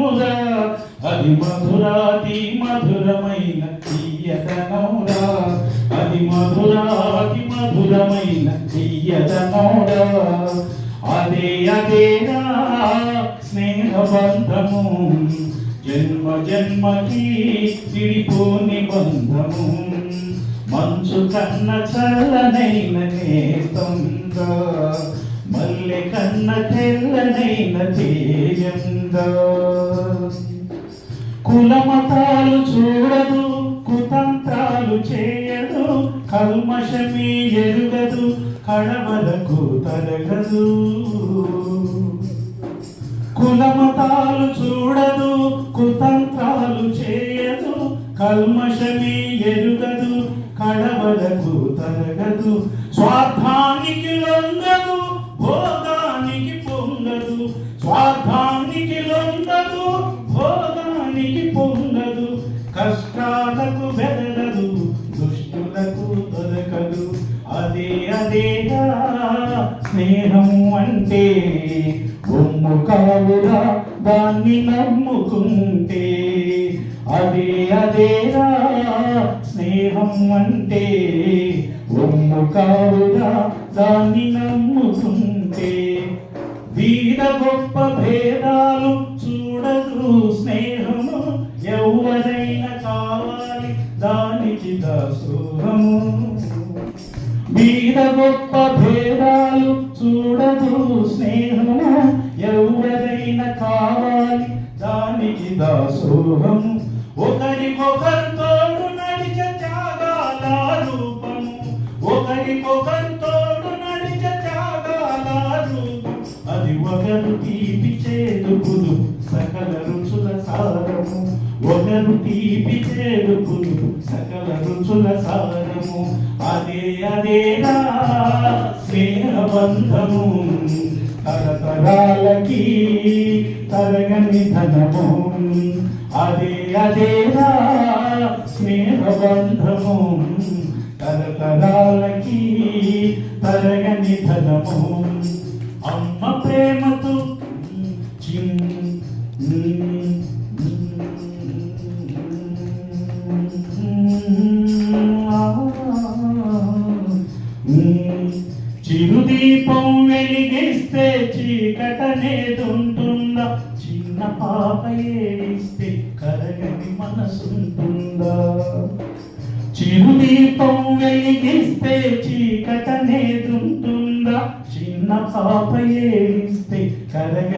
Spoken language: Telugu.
తీయదనమురా, అది మధురాతి మధురమైన తీయదనమురా, అది మధురాతి మధురమైన తీయదనమురా. అదేరా స్నేహబంధము, జన్మ జన్మకి విడిపోని బంధము. మంచు కన్న చల్లనైన నేస్తంగా, మల్లె కన్న తెల్లనైన తేజంగా. కులమతాలు చూడదు, కుతంత్రాలు చేయదు, కల్మషమే ఎరుగదు, కడవలకు తరగదు. కులమతాలు చూడదు, కుతంత్రాలు చేయదు, కల్మషమే ఎరుగదు, కడవలకు తరగదు. స్వార్థానికి లొంగదు, భోగానికి పొంగదు, స్వార్థానికి లొంగదు, భోగానికి పొంగదు. కష్టాలకు బెదరదు, దుష్టులకు దొరకదు. అదేగా స్నేహము అంటే. బొమ్ము కావురా దాన్ని నమ్ముకుంటే. అదేరా స్నేహం అంటే. బొమ్ము కావురా దాన్ని నమ్ముకుంటే. వీర గొప్ప భేదాలు చూడదు స్నేహము, ఎవరైనా కావాలి దానికి దాసోహము. వీర గొప్ప భేదాలు చూడదు స్నేహము, ఎవరైనా కావాలి దానికి దాసోహము. ఒకరికొకరు తోడు నడిచే త్యాగాల రూపము, ఒకరికొకరు తోడు నడిచే త్యాగాల రూపం. అది ఒకరు తీపి చేదుకులు సకల రుచుల సారము, ఒకరు తీపి చేదుకులు సకల రుచుల సారము. అదేరా స్నేహబంధము, తరతరాలకి తరగని ధనము. అదేరా స్నేహబంధము, తరతరాలకి తరగని ధనము. అమ్మ ప్రేమతో చిరుదీపం వెలిగిస్తే చీకటనేదుంటుందా, చిన్న పాప ఏడిస్తే కరగని మనసుంటుందా. చిరుదీపం వెలిగిస్తే చీకటనేదుంటుందా, చిన్న పాప ఏడిస్తే కరగని